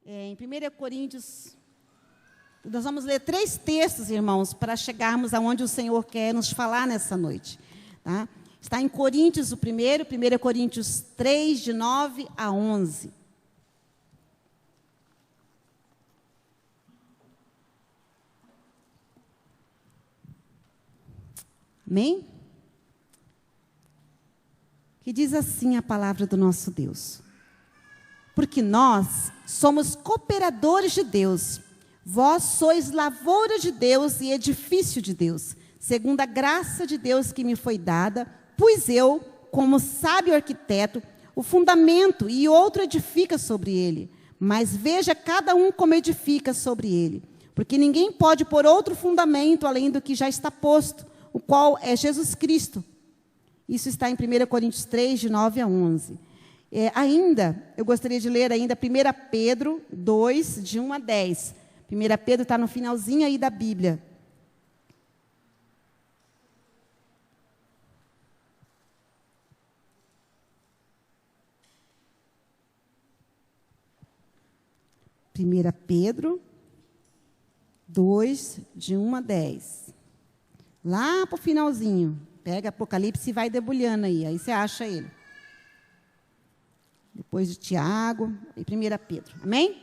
Em 1 Coríntios, nós vamos ler 3 textos, irmãos, para chegarmos aonde o Senhor quer nos falar nessa noite. Tá? Está em Coríntios o primeiro, 1 Coríntios 3, de 9 a 11. Amém? Que diz assim a palavra do nosso Deus. Porque nós somos cooperadores de Deus. Vós sois lavoura de Deus e edifício de Deus, segundo a graça de Deus que me foi dada, pus eu, como sábio arquiteto, o fundamento e outro edifica sobre ele. Mas veja cada um como edifica sobre ele. Porque ninguém pode pôr outro fundamento além do que já está posto, o qual é Jesus Cristo. Isso está em 1 Coríntios 3, de 9 a 11. Eu gostaria de ler ainda 1 Pedro 2, de 1 a 10. 1 Pedro está no finalzinho aí da Bíblia. Primeira Pedro 2, de 1 a 10. Lá para o finalzinho. Pega Apocalipse e vai debulhando aí você acha ele. Depois de Tiago e 1 Pedro. Amém?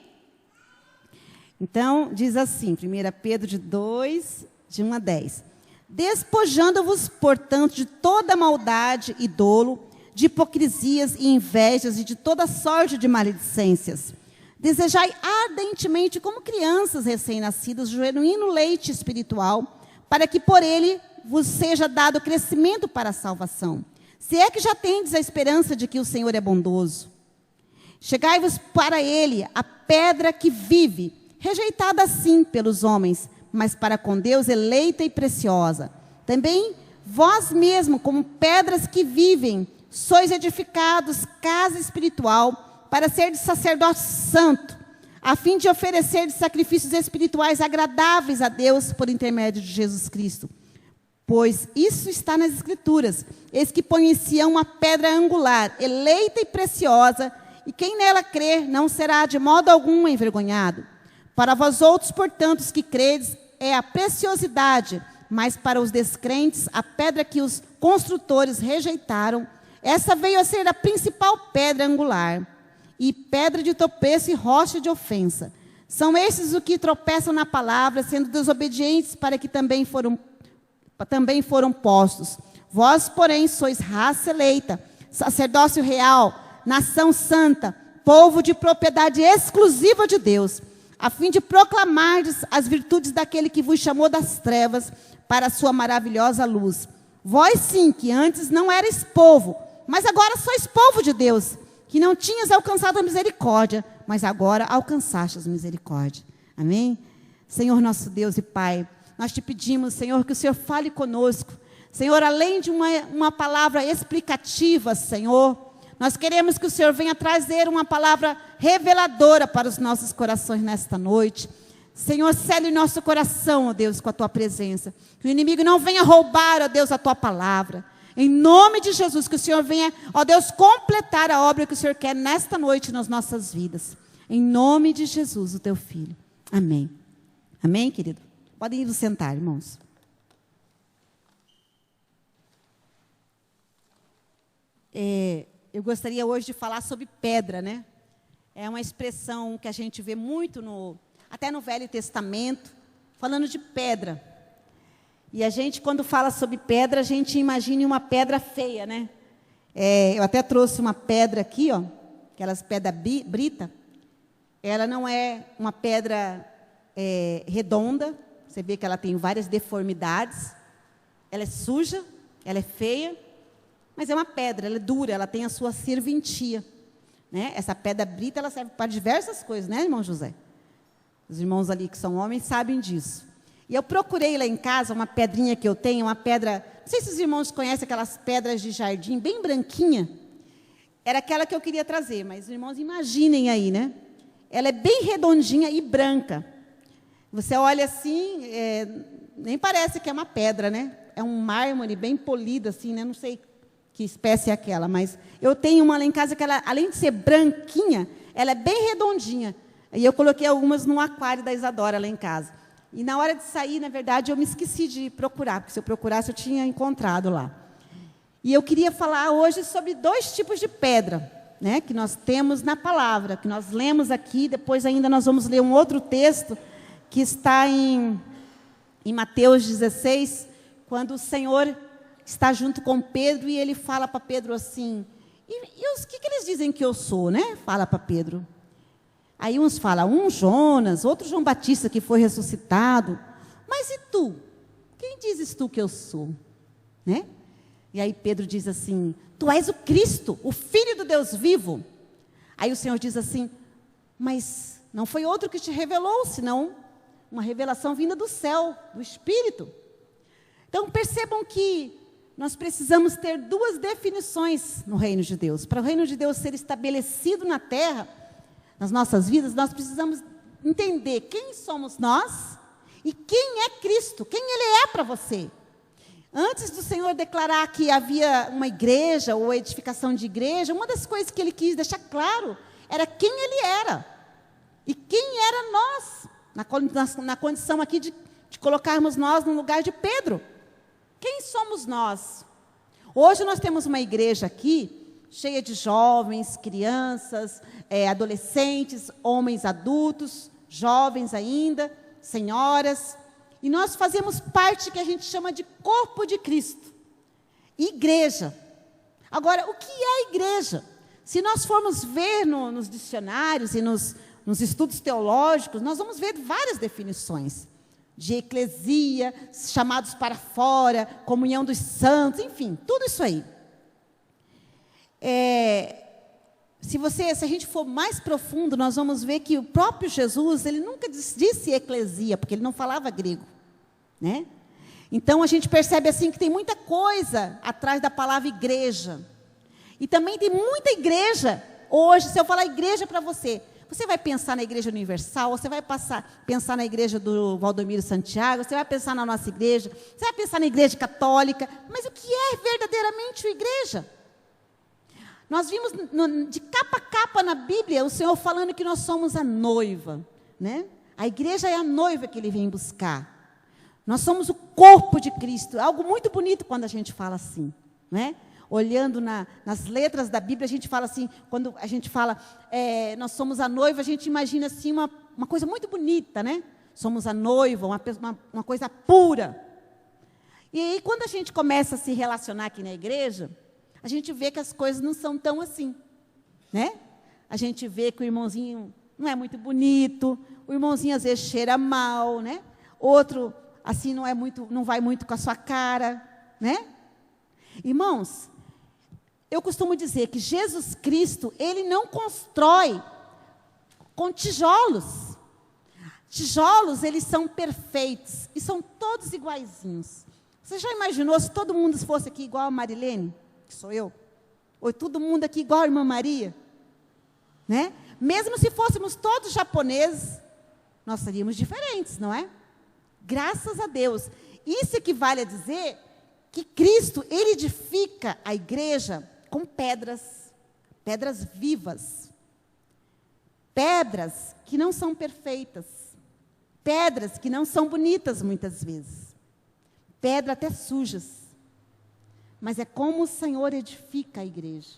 Então, diz assim, 1 Pedro 2, de 1 a 10. Despojando-vos, portanto, de toda maldade e dolo, de hipocrisias e invejas e de toda sorte de maledicências. Desejai ardentemente, como crianças recém-nascidas, o genuíno leite espiritual, para que por ele vos seja dado crescimento para a salvação. Se é que já tendes a esperança de que o Senhor é bondoso. Chegai-vos para ele, a pedra que vive, rejeitada sim pelos homens, mas para com Deus eleita e preciosa. Também vós mesmos, como pedras que vivem, sois edificados casa espiritual, para ser de sacerdócio santo, a fim de oferecer sacrifícios espirituais agradáveis a Deus por intermédio de Jesus Cristo. Pois isso está nas Escrituras. Eis que põe em Sião uma pedra angular, eleita e preciosa, e quem nela crer não será de modo algum envergonhado. Para vós outros, portanto, os que credes, é a preciosidade, mas para os descrentes, a pedra que os construtores rejeitaram, essa veio a ser a principal pedra angular, e pedra de tropeço e rocha de ofensa. São esses os que tropeçam na palavra, sendo desobedientes, para que também foram postos. Vós, porém, sois raça eleita, sacerdócio real, nação santa, povo de propriedade exclusiva de Deus, a fim de proclamardes as virtudes daquele que vos chamou das trevas para a sua maravilhosa luz. Vós sim, que antes não erais povo, mas agora sois povo de Deus, que não tinhas alcançado a misericórdia, mas agora alcançastes a misericórdia. Amém? Senhor nosso Deus e Pai, nós te pedimos, Senhor, que o Senhor fale conosco. Senhor, além de uma palavra explicativa, Senhor, nós queremos que o Senhor venha trazer uma palavra reveladora para os nossos corações nesta noite. Senhor, cele nosso coração, ó Deus, com a Tua presença. Que o inimigo não venha roubar, ó Deus, a Tua palavra. Em nome de Jesus, que o Senhor venha, ó Deus, completar a obra que o Senhor quer nesta noite nas nossas vidas. Em nome de Jesus, o Teu Filho. Amém. Amém, querido? Podem ir sentar, irmãos. Eu gostaria hoje de falar sobre pedra, né? É uma expressão que a gente vê muito, até no Velho Testamento, falando de pedra. E a gente, quando fala sobre pedra, a gente imagina uma pedra feia, né? Eu até trouxe uma pedra aqui, ó, aquelas pedras brita. Ela não é uma pedra redonda. Você vê que ela tem várias deformidades. Ela é suja, ela é feia, mas é uma pedra, ela é dura, ela tem a sua serventia. Né? Essa pedra brita, ela serve para diversas coisas, né, irmão José? Os irmãos ali que são homens sabem disso. E eu procurei lá em casa uma pedrinha que eu tenho, uma pedra... Não sei se os irmãos conhecem aquelas pedras de jardim, bem branquinha. Era aquela que eu queria trazer, mas os irmãos imaginem aí, né? Ela é bem redondinha e branca. Você olha assim, nem parece que é uma pedra, né? É um mármore bem polido, assim, né? Não sei que espécie é aquela, mas eu tenho uma lá em casa que ela, além de ser branquinha, ela é bem redondinha. Aí eu coloquei algumas no aquário da Isadora lá em casa. E na hora de sair, na verdade, eu me esqueci de procurar, porque se eu procurasse, eu tinha encontrado lá. E eu queria falar hoje sobre 2 tipos de pedra, né, que nós temos na palavra, que nós lemos aqui, depois ainda nós vamos ler um outro texto, que está em Mateus 16, quando o Senhor está junto com Pedro, e ele fala para Pedro assim, o que eles dizem que eu sou, né? Fala para Pedro. Aí uns falam, Jonas, outro João Batista que foi ressuscitado. Mas e tu? Quem dizes tu que eu sou? Né? E aí Pedro diz assim, tu és o Cristo, o Filho do Deus vivo. Aí o Senhor diz assim, mas não foi outro que te revelou, senão uma revelação vinda do céu, do Espírito. Então percebam que nós precisamos ter 2 definições no reino de Deus. Para o reino de Deus ser estabelecido na terra, nas nossas vidas, nós precisamos entender quem somos nós e quem é Cristo, quem Ele é para você. Antes do Senhor declarar que havia uma igreja ou edificação de igreja, uma das coisas que Ele quis deixar claro era quem Ele era. E quem era nós, na condição aqui de colocarmos nós no lugar de Pedro. Quem somos nós? Hoje nós temos uma igreja aqui, cheia de jovens, crianças, adolescentes, homens adultos, jovens ainda, senhoras. E nós fazemos parte que a gente chama de corpo de Cristo. Igreja. Agora, o que é igreja? Se nós formos ver nos dicionários e nos estudos teológicos, nós vamos ver várias definições. De eclesia, chamados para fora, comunhão dos santos, enfim, tudo isso aí. Se a gente for mais profundo, nós vamos ver que o próprio Jesus, ele nunca disse eclesia, porque ele não falava grego, né? Então a gente percebe assim que tem muita coisa atrás da palavra igreja. E também tem muita igreja hoje. Se eu falar igreja para você, você vai pensar na Igreja Universal, você vai pensar na igreja do Valdomiro Santiago, você vai pensar na nossa igreja, você vai pensar na igreja católica, mas o que é verdadeiramente a igreja? Nós vimos de capa a capa na Bíblia o Senhor falando que nós somos a noiva, né? A igreja é a noiva que Ele vem buscar. Nós somos o corpo de Cristo. Algo muito bonito quando a gente fala assim, né? Olhando nas letras da Bíblia, a gente fala assim, quando a gente fala, nós somos a noiva, a gente imagina assim uma coisa muito bonita, né? Somos a noiva, uma coisa pura. E aí, quando a gente começa a se relacionar aqui na igreja, a gente vê que as coisas não são tão assim, né? A gente vê que o irmãozinho não é muito bonito, o irmãozinho às vezes cheira mal, né? Outro, assim, não vai muito com a sua cara, né? Irmãos, eu costumo dizer que Jesus Cristo, Ele não constrói com tijolos. Tijolos, eles são perfeitos e são todos iguaizinhos. Você já imaginou se todo mundo fosse aqui igual a Marilene, que sou eu? Ou todo mundo aqui igual a irmã Maria? Né? Mesmo se fôssemos todos japoneses, nós seríamos diferentes, não é? Graças a Deus. Isso equivale a dizer que Cristo, Ele edifica a igreja com pedras vivas. Pedras que não são perfeitas. Pedras que não são bonitas muitas vezes. Pedras até sujas. Mas é como o Senhor edifica a igreja.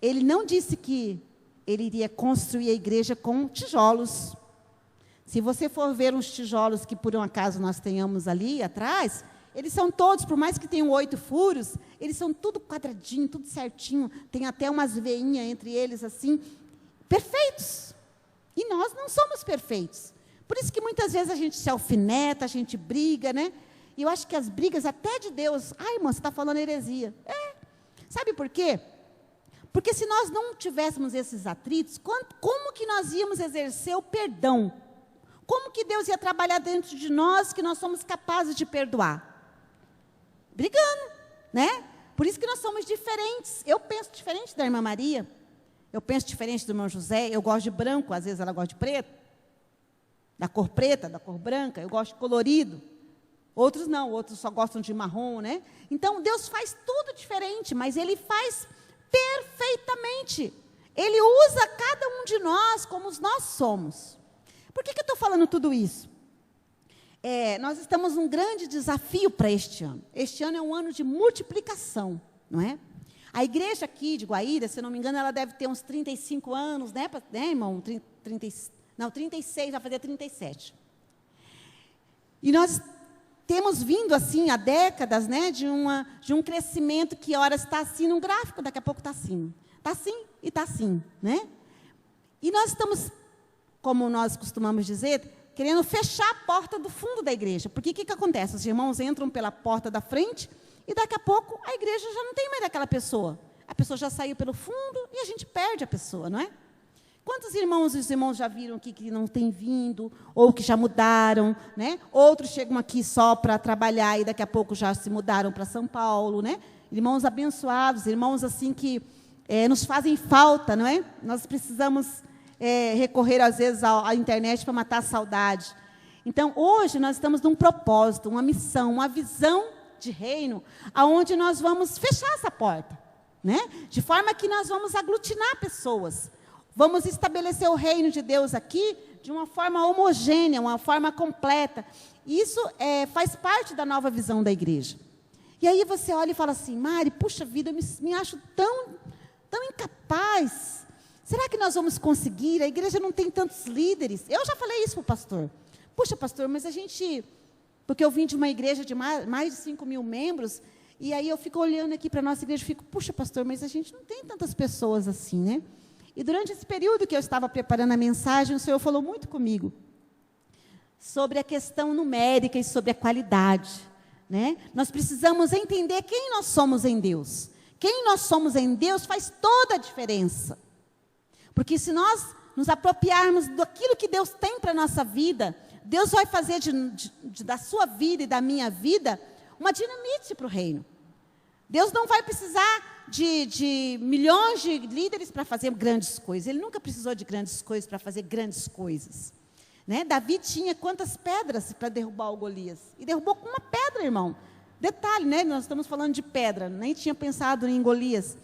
Ele não disse que Ele iria construir a igreja com tijolos. Se você for ver uns tijolos que por um acaso nós tenhamos ali atrás, eles são todos, por mais que tenham 8 furos, eles são tudo quadradinho, tudo certinho, tem até umas veinhas entre eles assim, perfeitos. E nós não somos perfeitos. Por isso que muitas vezes a gente se alfineta, a gente briga, né? E eu acho que as brigas até de Deus, irmã, você está falando heresia. Sabe por quê? Porque se nós não tivéssemos esses atritos, como que nós íamos exercer o perdão? Como que Deus ia trabalhar dentro de nós que nós somos capazes de perdoar? Brigando, né? Por isso que nós somos diferentes. Eu penso diferente da irmã Maria. Eu penso diferente do irmão José. Eu gosto de branco, às vezes ela gosta de preto. Da cor preta, da cor branca. Eu gosto de colorido. Outros não, outros só gostam de marrom, né? Então, Deus faz tudo diferente, mas Ele faz perfeitamente. Ele usa cada um de nós como nós somos. Por que eu estou falando tudo isso? Nós estamos num grande desafio para este ano. Este ano é um ano de multiplicação, não é? A igreja aqui de Guaíra, se não me engano, ela deve ter uns 35 anos, né irmão? 36, vai fazer 37. E nós temos vindo, assim, há décadas, né, de um crescimento que, ora, está assim num gráfico, daqui a pouco está assim. Está assim e está assim, né? E nós estamos, como nós costumamos dizer, querendo fechar a porta do fundo da igreja. Porque o que acontece? Os irmãos entram pela porta da frente e daqui a pouco a igreja já não tem mais aquela pessoa. A pessoa já saiu pelo fundo e a gente perde a pessoa, não é? Quantos irmãos os irmãos já viram aqui que não têm vindo, ou que já mudaram, né? Outros chegam aqui só para trabalhar e daqui a pouco já se mudaram para São Paulo, né? Irmãos abençoados, irmãos assim que nos fazem falta, não é? Nós precisamos recorrer, às vezes, à internet para matar a saudade. Então, hoje, nós estamos num propósito, uma missão, uma visão de reino, aonde nós vamos fechar essa porta, né? De forma que nós vamos aglutinar pessoas. Vamos estabelecer o reino de Deus aqui de uma forma homogênea, uma forma completa. Isso faz parte da nova visão da igreja. E aí você olha e fala assim, Mari, puxa vida, eu me acho tão incapaz. Será que nós vamos conseguir? A igreja não tem tantos líderes. Eu já falei isso para o pastor. Puxa, pastor, mas a gente... Porque eu vim de uma igreja de mais de 5 mil membros, e aí eu fico olhando aqui para a nossa igreja e fico, puxa, pastor, mas a gente não tem tantas pessoas assim, né? E durante esse período que eu estava preparando a mensagem, o Senhor falou muito comigo sobre a questão numérica e sobre a qualidade, né? Nós precisamos entender quem nós somos em Deus. Quem nós somos em Deus faz toda a diferença. Porque se nós nos apropriarmos daquilo que Deus tem para a nossa vida, Deus vai fazer da sua vida e da minha vida uma dinamite para o reino. Deus não vai precisar de milhões de líderes para fazer grandes coisas. Ele nunca precisou de grandes coisas para fazer grandes coisas. Né? Davi tinha quantas pedras para derrubar o Golias? E derrubou com uma pedra, irmão. Detalhe, né? Nós estamos falando de pedra, nem tinha pensado em Golias.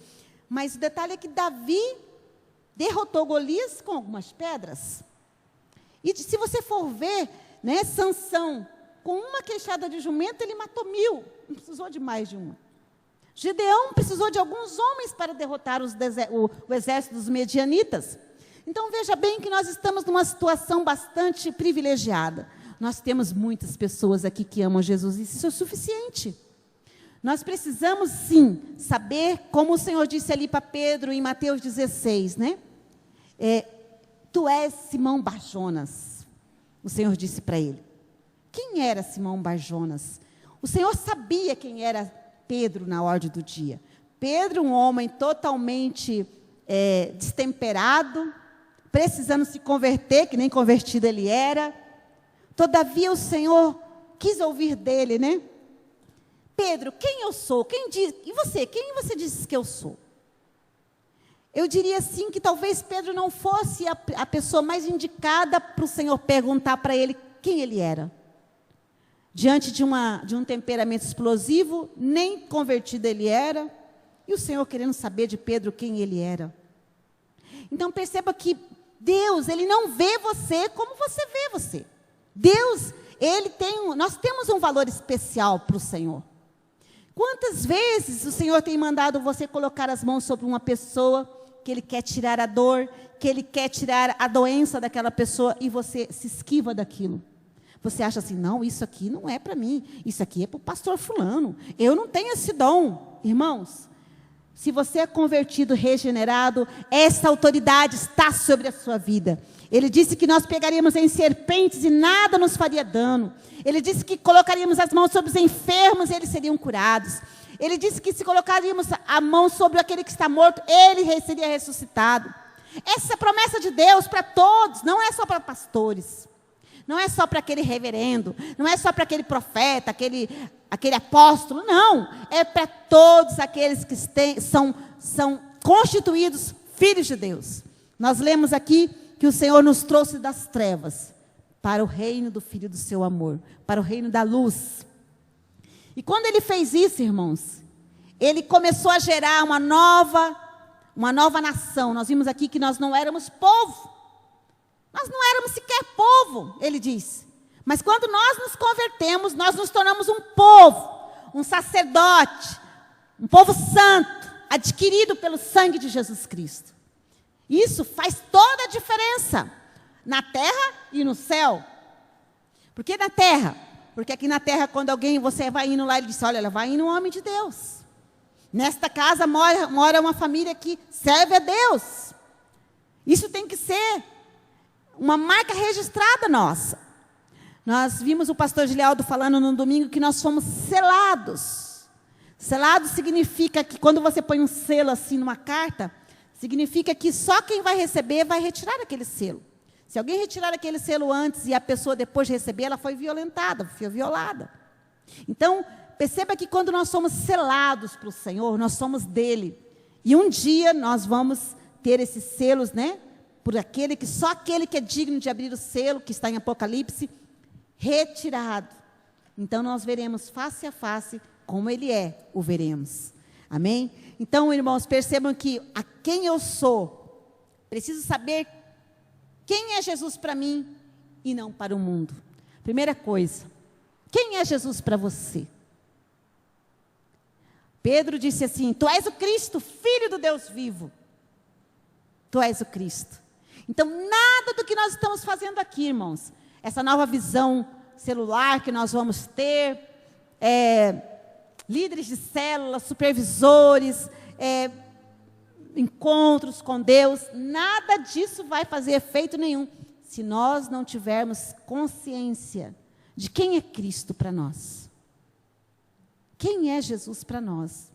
Mas o detalhe é que Davi derrotou Golias com algumas pedras. E se você for ver, né, Sansão, com uma queixada de jumento, ele matou 1000. Não precisou de mais de uma. Gedeão precisou de alguns homens para derrotar o exército dos medianitas. Então, veja bem que nós estamos numa situação bastante privilegiada. Nós temos muitas pessoas aqui que amam Jesus, e isso é suficiente. Nós precisamos, sim, saber, como o Senhor disse ali para Pedro, em Mateus 16, né? Tu és Simão Bar-Jonas. O Senhor disse para ele. Quem era Simão Bar-Jonas? O Senhor sabia quem era Pedro na ordem do dia. Pedro, um homem totalmente destemperado, precisando se converter, que nem convertido ele era. Todavia o Senhor quis ouvir dele, né? Pedro, quem eu sou? E você? Quem você diz que eu sou? Eu diria assim que talvez Pedro não fosse a pessoa mais indicada para o Senhor perguntar para ele quem ele era. Diante de um temperamento explosivo, nem convertido ele era, e o Senhor querendo saber de Pedro quem ele era. Então perceba que Deus, Ele não vê você como você vê você. Deus, nós temos um valor especial para o Senhor. Quantas vezes o Senhor tem mandado você colocar as mãos sobre uma pessoa, que Ele quer tirar a dor, que Ele quer tirar a doença daquela pessoa, e você se esquiva daquilo. Você acha assim, não, isso aqui não é para mim, isso aqui é para o pastor fulano, eu não tenho esse dom. Irmãos, se você é convertido, regenerado, essa autoridade está sobre a sua vida. Ele disse que nós pegaríamos em serpentes e nada nos faria dano. Ele disse que colocaríamos as mãos sobre os enfermos e eles seriam curados. Ele disse que se colocaríamos a mão sobre aquele que está morto, ele seria ressuscitado. Essa é a promessa de Deus para todos, não é só para pastores. Não é só para aquele reverendo, não é só para aquele profeta, aquele apóstolo, não. É para todos aqueles que são constituídos filhos de Deus. Nós lemos aqui que o Senhor nos trouxe das trevas para o reino do Filho do seu amor, para o reino da luz. E quando Ele fez isso, irmãos, Ele começou a gerar uma nova uma nova nação. Nós vimos aqui que nós não éramos povo. Nós não éramos sequer povo, ele diz. Mas quando nós nos convertemos, nós nos tornamos um povo, um sacerdote, um povo santo, adquirido pelo sangue de Jesus Cristo. Isso faz toda a diferença na terra e no céu. Por que na terra? Porque aqui na terra, quando alguém, você vai indo lá, ele diz, olha, vai indo um homem de Deus. Nesta casa mora uma família que serve a Deus. Isso tem que ser uma marca registrada nossa. Nós vimos o pastor Gilialdo falando no domingo que nós fomos selados. Selado significa que quando você põe um selo assim numa carta, significa que só quem vai receber vai retirar aquele selo. Se alguém retirar aquele selo antes e a pessoa depois de receber, ela foi violentada, foi violada. Então, perceba que quando nós somos selados para o Senhor, nós somos dele. E um dia nós vamos ter esses selos, né? Por aquele que, só aquele que é digno de abrir o selo, que está em Apocalipse, retirado. Então nós veremos face a face como ele é, o veremos. Amém? Então, irmãos, percebam que a quem eu sou, preciso saber quem é Jesus para mim e não para o mundo. Primeira coisa, quem é Jesus para você? Pedro disse assim, tu és o Cristo, Filho do Deus vivo. Tu és o Cristo. Então, nada do que nós estamos fazendo aqui, irmãos, essa nova visão celular que nós vamos ter, líderes de célula, supervisores, encontros com Deus, nada disso vai fazer efeito nenhum, se nós não tivermos consciência de quem é Cristo para nós. Quem é Jesus para nós?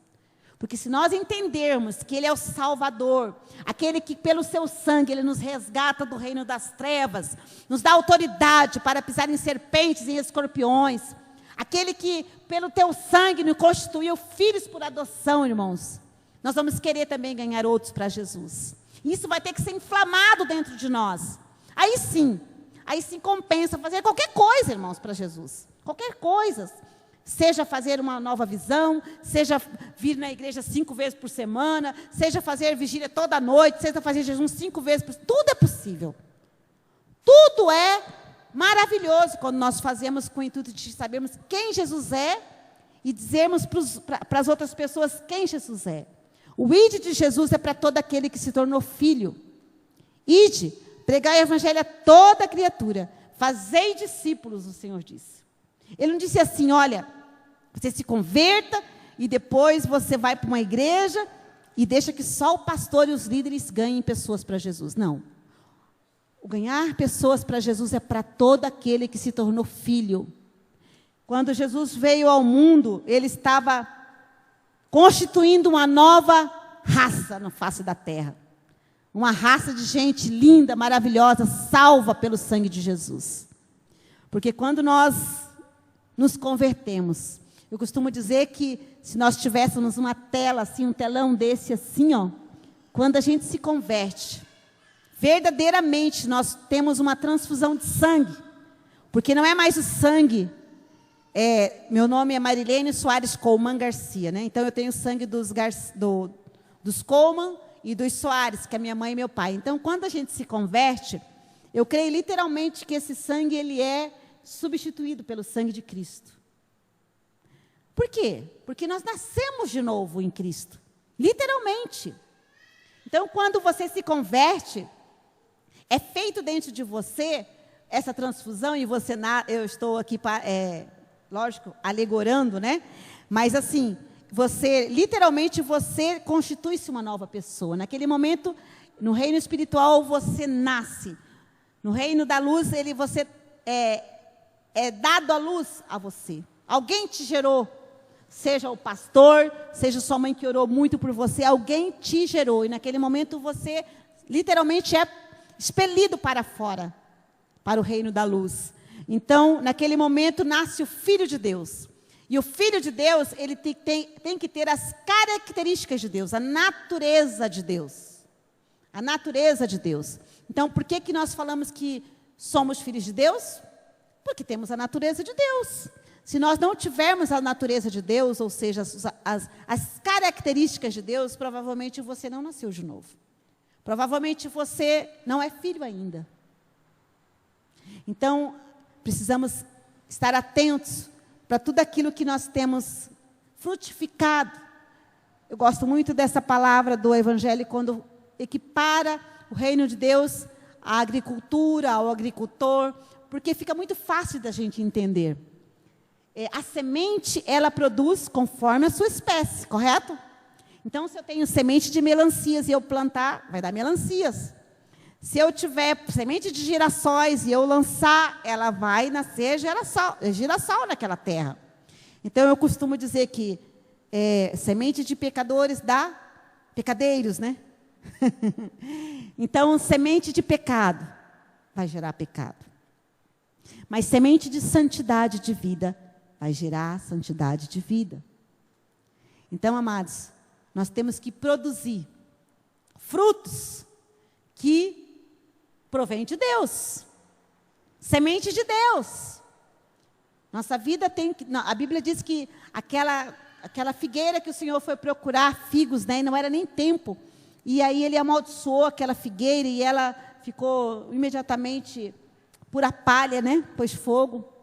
Porque se nós entendermos que Ele é o Salvador, aquele que pelo seu sangue Ele nos resgata do reino das trevas, nos dá autoridade para pisar em serpentes e em escorpiões, aquele que pelo teu sangue nos constituiu filhos por adoção, irmãos, nós vamos querer também ganhar outros para Jesus. Isso vai ter que ser inflamado dentro de nós. Aí sim compensa fazer qualquer coisa, irmãos, para Jesus. Qualquer coisa. Seja fazer uma nova visão, seja vir na igreja 5 vezes por semana, seja fazer vigília toda noite, seja fazer jejum 5 vezes por semana. Tudo é possível. Tudo é maravilhoso quando nós fazemos com o intuito de sabermos quem Jesus é e dizermos para as outras pessoas quem Jesus é. O ide de Jesus é para todo aquele que se tornou filho. Ide, pregai o evangelho a toda criatura. Fazei discípulos, o Senhor disse. Ele não disse assim, olha, você se converta e depois você vai para uma igreja e deixa que só o pastor e os líderes ganhem pessoas para Jesus. Não. O ganhar pessoas para Jesus é para todo aquele que se tornou filho. Quando Jesus veio ao mundo, Ele estava constituindo uma nova raça na face da terra. Uma raça de gente linda, maravilhosa, salva pelo sangue de Jesus. Porque quando nós nos convertemos, eu costumo dizer que se nós tivéssemos uma tela assim, um telão desse assim, ó, quando a gente se converte, verdadeiramente nós temos uma transfusão de sangue, porque não é mais o sangue, meu nome é Marilene Soares Coleman Garcia, né? Então eu tenho sangue dos Coleman e dos Soares, que é minha mãe e meu pai. Então quando a gente se converte, eu creio literalmente que esse sangue ele é substituído pelo sangue de Cristo. Por quê? Porque nós nascemos de novo em Cristo. Literalmente. Então, quando você se converte, é feito dentro de você essa transfusão, e você, eu estou aqui, lógico, alegorando, né? Mas assim, literalmente, você constitui-se uma nova pessoa. Naquele momento, no reino espiritual, você nasce. No reino da luz, você é dado a luz a você. Alguém te gerou, seja o pastor, seja sua mãe que orou muito por você, alguém te gerou. E naquele momento você literalmente é expelido para fora, para o reino da luz. Então, naquele momento nasce o Filho de Deus. E o Filho de Deus, ele tem que ter as características de Deus, a natureza de Deus. A natureza de Deus. Então, por que nós falamos que somos filhos de Deus? Porque temos a natureza de Deus. Se nós não tivermos a natureza de Deus, ou seja, as características de Deus, provavelmente você não nasceu de novo. Provavelmente você não é filho ainda. Então, precisamos estar atentos para tudo aquilo que nós temos frutificado. Eu gosto muito dessa palavra do Evangelho, quando equipara o reino de Deus à agricultura, ao agricultor, porque fica muito fácil da gente entender. A semente, ela produz conforme a sua espécie, correto? Então, se eu tenho semente de melancias e eu plantar, vai dar melancias. Se eu tiver semente de girassóis e eu lançar, ela vai nascer girassol naquela terra. Então, eu costumo dizer que semente de pecadores dá pecadeiros, né? Então, semente de pecado vai gerar pecado. Mas semente de santidade de vida vai gerar santidade de vida. Então, amados, nós temos que produzir frutos que provém de Deus. Semente de Deus. Nossa vida tem que... A Bíblia diz que aquela figueira que o Senhor foi procurar figos, né, e não era nem tempo. E aí ele amaldiçoou aquela figueira e ela ficou imediatamente pura palha, né, pôs fogo.